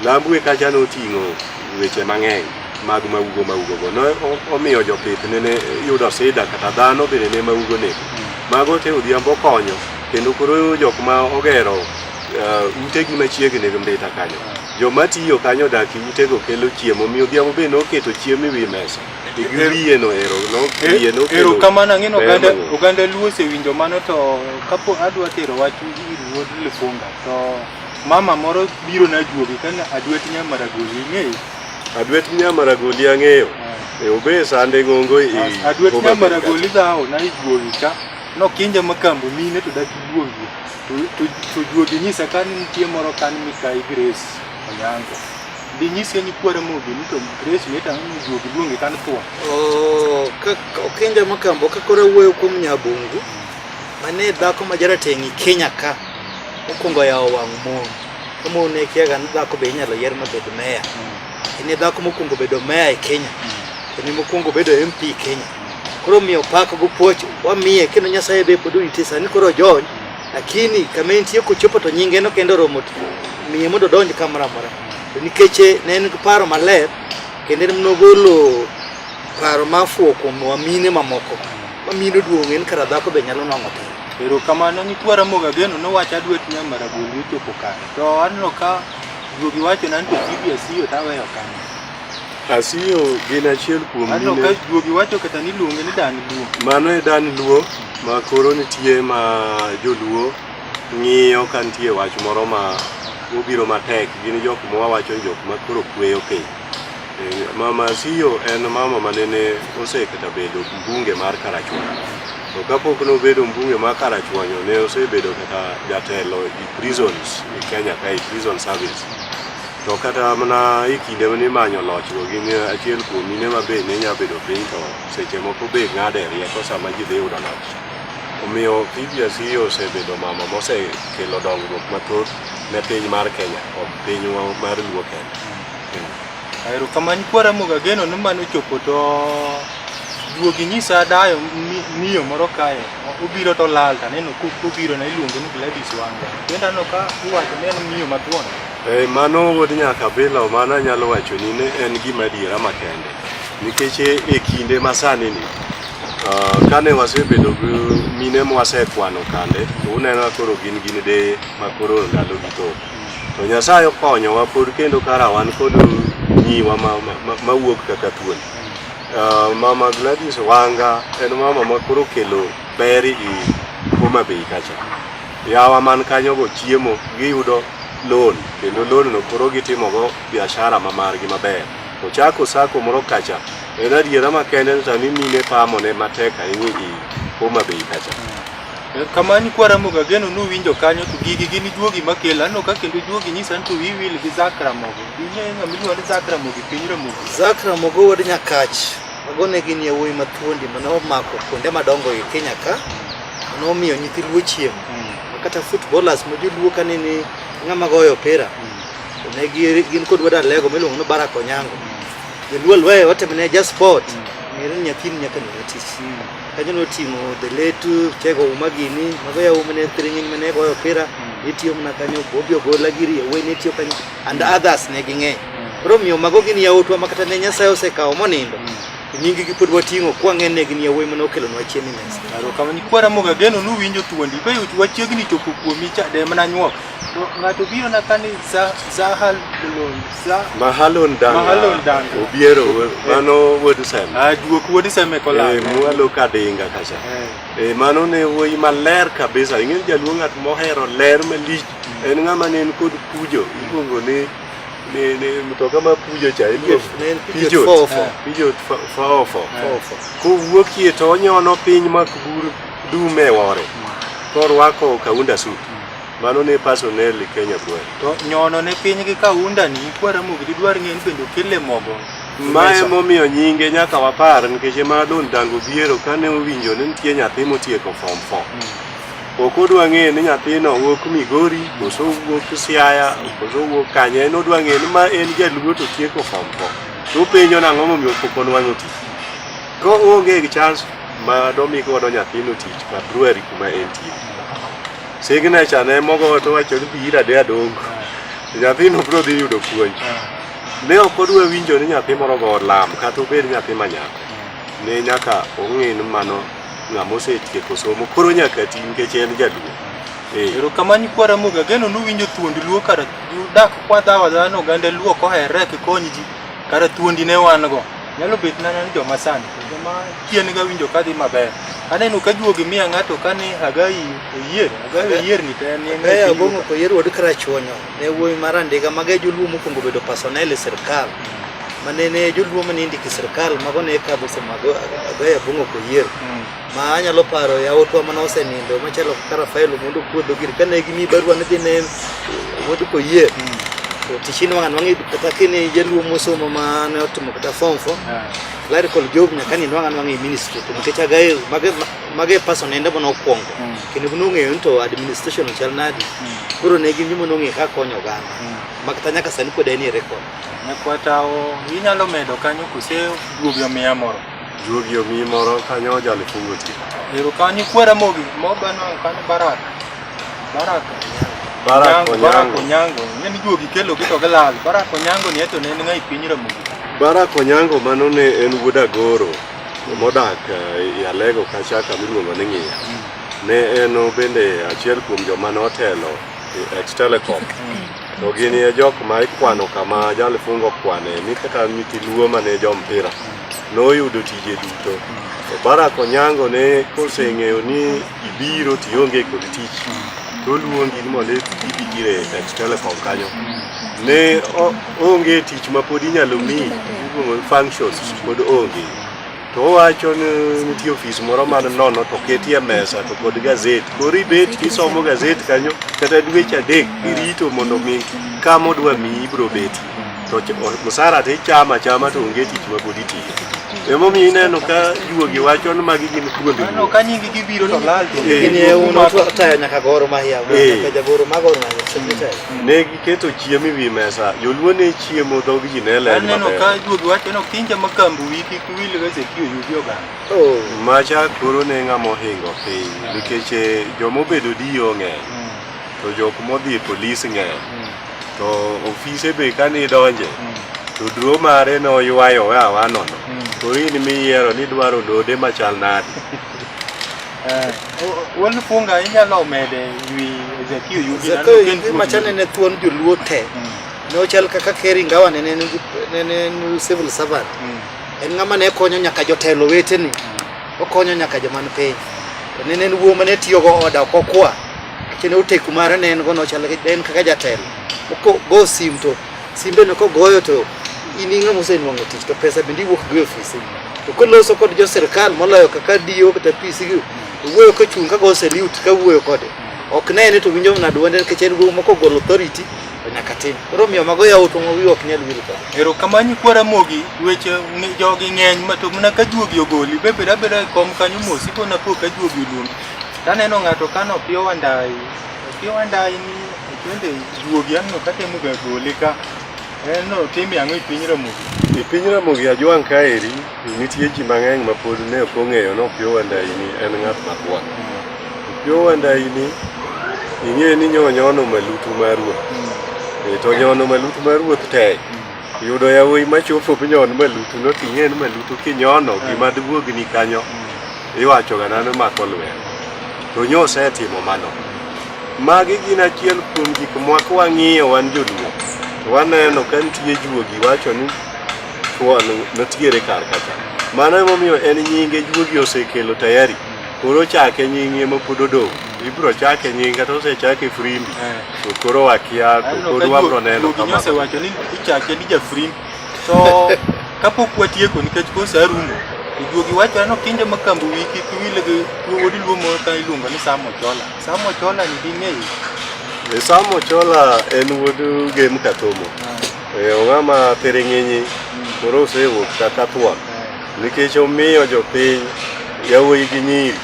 Lambwe kacha noting'o weche mang'eny mag maugo go. No omiyo jopith nene yudo sida kata dhano bende ne maugo nego. Mago te Odhiambo konyo kendo koro jok ma ogero utegi machiegni gi Mbita kanyo. Joma tiyo kanyo dak utego kelo chiemo. Omiyo Odhiambo bende noketo chiemo ewi mesa. Ero kamano ng'ino oganda luo osewinjo mano to kapo adwa tero wach ir wuod Lifunga to mama moro biro na juogi kana Adwet Nyamaragoli ing'eyo? Adwet Nyamaragoli ang'eyo. Obe sande ng'ongo Adwet Nyamaragoli dhao na ijuogi ka nokinja makambo mine to dak ijuogi. To juogi nyisa ka nitie moro kan Mikai Grace Onyango. Di nyisi ni kwara mogi ni to Grace meta ni juogi luonge kan thuon. Okinja makambo ka koro wuoyo kuom Nyabungu mane dhako ma jarateng'i Kenya ka mokwongo yawo wang' mon. Mon ne kiaga ni dhako be inyalo yier mabed meya. Ne dhako mokwongo bedo meya e Kenya. Ne mokwongo bedo MP Kenya. Koro miyo pak go puoch wamiye kendo Nyasaye be pod orite sani koro jony. Lakini kama entie kochopo to nyinge no kendo romo miye mondo donj kamoro amora. Nikech ne en paro maler kendo en nogolo paro mafuo kuom wamine mamoko. Mamine duong' en kara dhako be nyalo nwang'o timo. Ero kamano ni kwara moga Ageno nowacho Adwet Nyamaragoli ochopo kare. To anno ka juogi wacho nan to Kibi Asiyo taweyo kanyo. Asiyo gin achiel kuom mine. Anno ka juogi wacho kata ni luonge ni Dan Luo. Mano e Dan Luo ma koro nitie ma joluo ng'iyo ka nitie wach moro ma obiro matek. Gin jok mawacho jok ma koro kweyo piny. Mama Asiyo en mama manene oseketa bedo mbunge mar Karachuonyo. To kapok nobedo mbunge mar Karachuonyo ne osebedo kata jatelo i prisons e Kenya ka prison service. To kata mana e kinde mane manyo loch go gin achiel kuom mine mabe ne nya bedo piny to seche moko be ng'ade rieko sama ji dhi yudo loch. Omiyo Kibi Asiyo osebedo mama mosekelo dongruok mathoth ne piny mar Kenya kod piny mar Luo Kenya. Ero kamano kwara moga Ageno ni mano chopo to duogi nyisa dayo miyo moro kae obiro to lal to aneno obiro na iluongo ni Gladys Wanga. Kendo aneno ka iwacho ni en miyo mathuon. Mano wuod nyaka bilo mana nyalo wacho ni ne en gima adiera makende. Nikech e kinde masani ni kane wasebedo gi mine mwasekwano kande, uneno koro gin de makoro ndalo gito. To Nyasaye okonyowa pod kendo kara wan kod nyiwa mawuok kaka thuon. Mama Gladys Wanga en mama makoro kelo ber i Homa Bay kacha. Yawa man kanyo go chiemo giyudo loan, kendo loan no koro gitimogo biashara mamargi maber. To chako sako moro kacha en adiera makende to ni mine pamone matek ahinya i Homa Bay kacha. Kamani kwara moga geno winjo kanyo to gigi gini juogi makela no ka kendo juogi nyisa to wiwil gi Zakra Mogo. Dinye ngamiluwa ni Zakra Mogo piny Ramogi. Zakra Mogo wuod Nyakach. Agone gin yawuoyi mathuondi manomako kuonde madongo e Kenya ka. Nomiyo nyithi luo chiemo. Kata footballers ma joluo kanini ng'ama goyo opira. Ne gin kod wuod Alego miluongo ni Barack Onyango. Joluo lweyo otemne ja sport. Ng'ere ni nyathini nyaka ne tich. Kanyo noting'o the late Chego Umagini, magoya umene thiring'in mane goyo opira, itiyo mna kanyo Bobby Ogola giri yawuoyi ne tiyo kanyo and others ne ging'eny. Koro miyo mago gin yawuotwa makata ne Nyasaye osekawo monindo. Nyingi gi pod wating'o kwang'en ne gin yawuoyi mane okelonwa chiemo e mesa. Kamani kwara moga geno winjo thuondi be wachiegni chopo kuomi cha de mana nyuok. To ng'ato biro na kani Mahalon Danga obiero mano wuod Sam. Juok wuod Sam kola. Mwalo kadinga kacha. Mano ne wuoyi maler kabisa. Ing'e jaluo ng'at mohero ler malich. En ng'ama ne en kod pujo. Iluongo ni mtoka ma pujo cha Pijot Fofo. Kowuokie to onyono piny makbur dume wore. Korwako kaunda suit. Mano ne personnel Kenya Boy. To nyono ne piny gi kaunda ni kwara mogi didwar ng'en bendo kele mogo. Mae momiyo nyinge nyaka wapar nikech Mahalon Danga obiero kane owinjo ni nitie nyathi motieko form 4. Ok odwa ng'e ni nyathino wuok Migori, koso wuok Siaya, koso wuok kanye, en odwa ng'e ni ma en jaluo to tieko form 4. To penjo nang'o momiyo pok onwang'o tich. Ko onge gi chance ma domi godo nyathino tich February kuma entie. Signature ne mogo to wacho ni bira de adongo. Nyathino bro dhi yudo puonj. Ne ok odwa winjo ni nyathi moro go lam kata obed nyathi manyako. Ne nyaka ong'e ni mano ng'ama osetieko somo koro nyaka ti nikech en jaluo. Ero kamani kwara moga geno winjo thuondi luo kara dak kwa dawa dhano gande luo kohere ke konyi ji kara thuondi ne wan go. Nyalo bet nana ni joma sani joma kien ga winjo kadhi maber. Aneno ka juogi miya ng'ato kane Hagai Oyier ni ten Hagai Abong'o Oyier wuod Karachuonyo ne wuoyi mar Andiga maga joluo mokwongo bedo personnel e sirkal. Manene joluo mane indiko e sirkal mago ne kadho somago Hagai Abong'o Oyier. Ma anyalo paro yawuotwa mane osenindo machalo kaka Rafael Omondo Puodho gir kane gimi barua ne dhi ne wuod Oyier. To tichino wang'e kata kene jaluo mosomo mane otimo kata form 4. Clerical job nyaka ni wang'e ministry to nikech Hagai mage person ende bono kwongo. Kendo bono ng'eyo to administration chal nadi. Koro ne gin gimo ng'e ka konyo oganda. Makata nyaka sani pod en record. Nyakwata inyalo medo kanyo kose duogi omiya moro. Juogi omiyi moro kanyo jalifungo ti. Ero kanyo kwara mogi mogano kanyo Barack Onyango. Ng'eni juogi kelo gi to gilal. Barack Onyango ni eto ne en ng'ai piny Ramogi. Barack Onyango mano ne en wuod Agoro modak e Alego kacha kamiluongo ni Ng'iya. Ne en bende achiel kuom joma notelo e Telecom. To gini e jok ma ikwano kama jalifungo kwane ni kata nyithi luo mane jompira noyudo tije duto. Barack Onyango ne koseng'eyo ni ibiro tionge kod tich. To luongi ni mondo ibi ire e Telecom kanyo. Ne onge tich ma pod inyalo miyi functions pod onge. To wacho ni nitie ofis moro man nono to ketie mesa to kod gazet. Koro ibet kisomo gazet kanyo kata dweche adek irito mondo mi kama odwa miyi ibro beti. To msara te chama to onge tich ma pod itiyo. Emomiyo ineno ka juogi wacho ni magi gin kuonde Ano ka nyingi gibiro to lal to. Gini uno tayo nyaka goro mahia, nyaka jagoro magoro mahia, secretary. Ne giketo chiemo ewi mesa, joluo ne chiemo dhogi ji ne ler Aneno maber. ka juogi wacho no kinja makambu wiki kuwil ga sekio yugi oganda. Oh, Macha koro ne ng'ama ohingo piny nikech jomobedo diyo ng'eny to jok modhi polis ng'eny to ofise be kane idonje to dro mare noywayo awa nono to in miyiero ni dwaro lode machal nadi. Wal funga inyalo mede wi sekio yugi Zakayo machane ne thuon joluo te. Ne ochal kaka Keri Ngawa ne en civil servant. En ng'ama ne konyo nyaka jotelo weteni. Okonyo nyaka joman piny. To ne en wuo mane tiyo go oda kokwa. Kene oteku mare ne en go no chal en kaka jatelo. Go sim to simbe no kogoyo to ini ng'ama osenuang'o tich to pesa bende wuok go e ofisi. To koloso kod jo sirkal moloyo kaka dio kata PC gi wuoyo ka chung ka go salute ka wuoyo kode. Ok ne to winjo na duonde nikech en wuo moko golo authority to nyaka tim. Koro miyo mago yawo to wi ok nyal wil ka. Ero kamanyi kwara mogi weche jogi ng'eny ma to mana ka juogi ogoli bebeda beda kom kanyo mosi ko na po ka juogi luon. Taneno ng'ato kano piyo wandai ni twende juogi anno ka temo ga gole ka no timi ang'o e piny Ramogi. E piny Ramogi Ajwang' kaeri nitie ji mang'eny ma pod ne ok ong'eyo no Opiyo Wandayi ni en ng'at mathuon. Opiyo Wandayi ni ing'e ni nyonyono malutu mar ruoth. To nyono malutu mar ruoth tek. Yudo yawuoyi machopo nyono malutu no ting'e ni malutu kinyono gima duogni kanyo iwacho ga nano mako lweny. To nyo osetimo mano. Magi gin achiel kuom gik mwang'iyo wan joluo. Waneno ka nitie juogi wacho ni thuon nitiere kar kacha. Mano emomiyo en nyinge juogi osekelo tayari. Koro chake nyinge ma pod odong'. Ibro chake nyinga to osechake Frimbi. To koro wakia to koro wabro neno kama. Juogi wacho ni ichake ni Jafrimbi. To kapok watieko nikech kosa rumo. Juogi wacho no kinja makambu wiki kuwil ga wodi luo mo ka iluongo ni Samo Chola. Samo Chola ni ding'eyo. Samo Chola en wuod Gem Katomo. Ong'ama Thiring'inyi koro osewuok kaka thuon. Nikech omiyo jopiny yawuoyi gi nyiri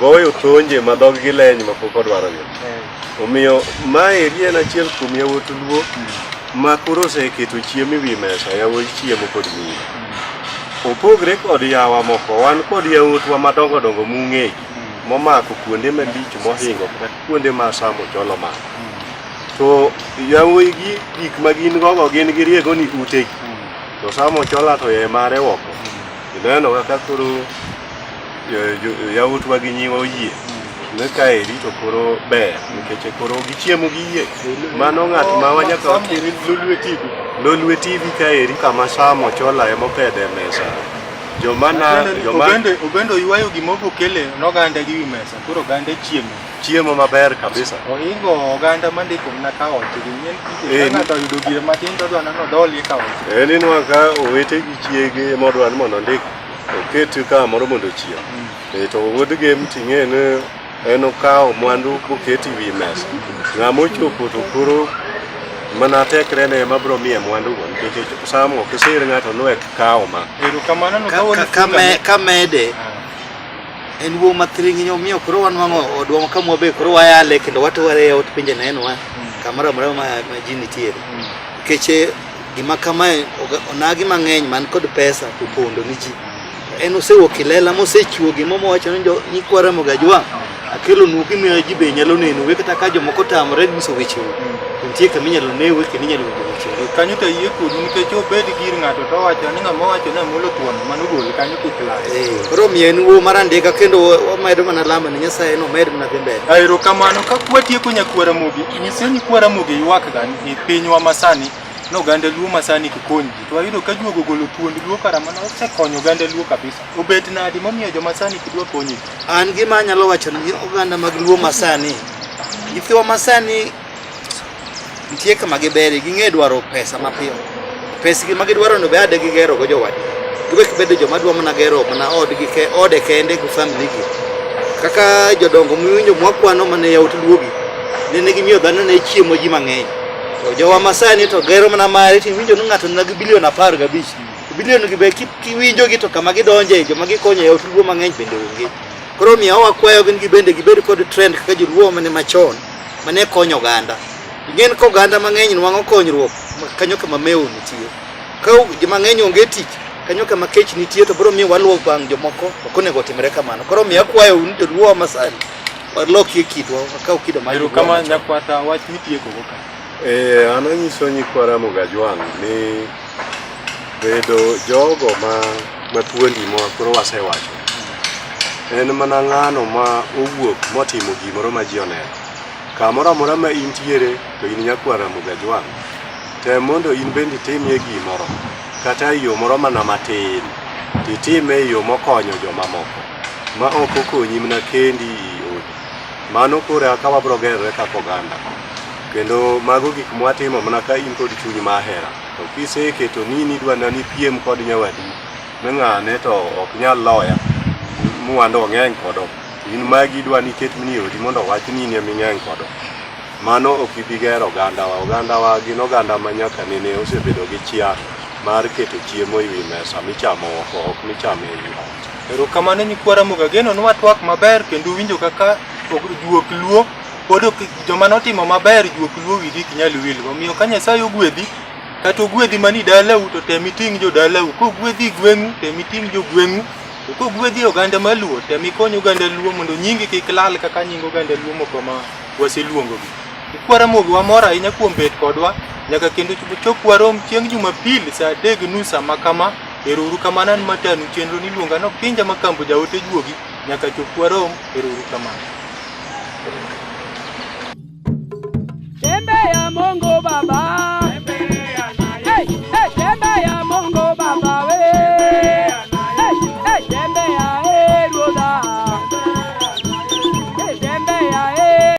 goyo thonje ma dhog gi leny ma pok odwaro yo. Omiyo maeri en achiel kuom yawuot luo ma koro oseketo chiemo ewi mesa, yawuoyi chiemo kod nyiri. Opogre kod yawa moko, wan kod yawuotwa madongo dongo mung'eyo momako kuonde malich mohingo kata kuonde ma Samo Chola omako. To yawuoyi gi gik ma gin gogo gin gi riego ni utegi. To Samo Chola to ye mare oko. Ineno kaka koro yawuotwa gi nyiwa oyie. Ne kaeri to koro ber nikech koro gichiemo gi yie. Mano ng'at ma wanyaka wakiri Lolwe TV kaeri kama Samo Chola emopedhe mesa. Obendo ywayo gimoko kele noganda gi wi mesa. Koro ganda chiemo maber kabisa. Oingo oganda mandiko na ka ot gi ng'ato yudo gire matin to dwana no doli ka ot. En inwa ka owete gi chiege modwan mondo ndik oket ka moro mondo chiem. To wuod Gem ting'e ni en okawo mwandu koketi wi mesa. Ng'ama ochopo to koro mana tekre ne mabro miye mwandu go nikech Samo ok sir ng'ato no ek kawo ma. Ero kamano no ka mede en wuo mathiring'inyi omiyo koro wan wang'o odwamo kamwa be koro wayale kendo watware yaot pinje nenwa kamoro moro ma ji nitiere. Nikech gima kamae onagi mang'eny man kod pesa to pondo ni ji. En osewuok Ilela mosechiwo gima mowacho ni nyikwa Ramogi Ajwang' akelo nuki miyo ji be nyalo neno we kata ka jomoko tamore nyiso weche. Nitie kama inyalo newe kendo inyalo winjo weche. Kanyo to yie kudu nikech obed gir ng'ato to wacho ni ng'ama wacho na mulo thuon mano gol kanyo kikla. Koro miyo en wuo marandika kendo wamedo mana lamba ni Nyasaye no med mana dhi mbele. Ero kamano ka kwatieko nyakwa Ramogi nyise nyikwa Ramogi ywak ga ni pinywa masani no ganda luo masani kikony ji. To ayudo ka juogo golo thuond luo kara mano osekonyo ganda luo kabisa. Obet nadi momiyo joma sani kidwa konyi. An gima anyalo wacho ni oganda mag luo masani nyithiwa masani nitie kama gibere ging'e dwaro pesa mapiyo. Pesa gi magidwaro no be ade gigero go jowadgi. Gibe kibedo joma dwa mana gero mana ode kende gi family gi. Kaka jodongo miwinjo mwakwano mane yaut luogi. Ne gimiyo dhano ne chiemo ji mang'eny. To jowa masani to gero mana mare ti winjo ni ng'ato nigi bilion 15. Bilion gi be kiwinjo gi to kama gidonje joma gikonyo e luo mang'eny bende onge. Koro miyo wakwayo gin gibende gibed kod trend kaka joluo mane machon mane konyo oganda. Ing'en ko oganda mang'eny nwang'o konyruok kanyo kama mewo nitie. Ka joma ng'eny onge tich kanyo kama kech nitie to biro miyo waluwo bang' jomoko ok onego timre kamano. Koro miyo akwayo un joluo masani walokie kitwa wakaw kido mar kama nyakwata wach mitieko go ka. An anyiso nyikwa Ramogi Ajwang' ni bedo jogo ma thuondi ma koro wasewacho en mana ng'ano ma owuok motimo gimoro ma ji oneno. Kamoro amora ma intiere to in nyakwa Ramogi Ajwang' tem mondo in bende itimie gimoro kata yo moro mana matin titime e yo mokonyo jomamoko ma ok okonyi mana kendi i odi. Mano koro eka wabiro gerore kaka oganda, kendo mago gik mwatimo mana ka in kod chuny mahera. To kiseketo ni idwa ni piem kod nyawadu ma ng'ane to ok nyal loya mwando ng'eny kodo, in magi dwa ni ket mni odi mondo wach ni in ming'eny kodo, mano ok ibi gero ogandawa. Ogandawa gin oganda ma nyaka nene osebedo gi chia mar keto chiemo e wi mesa michamo oko, ok michamo e wi ot. Erokamano nyikwa Ramogi, ageno ni watwak maber kendo winjo kaka juok luo pod joma notimo maber juok luo wigi ok nyal wil. Omiyo ka Nyasaye ogwedhi kata ogwedhi mani dalau to tem iting' jo dalau, kogwedhi gweng'u tem iting' jo gweng'u, to kogwedhi oganda maluo tem ikony oganda luo mondo nyingi kik lal kaka nying oganda luo moko ma waseluongogi. Nyikwa Ramogi, wamor ahinya kuom bet kodwa nyaka kendo chop warom chieng' Jumapil saa 3:30 ma kama. Erouru kamano, an Matanu, chenro niluonga no Okinja Makambo jaote juogi, nyaka chop warom. Erouru kamano.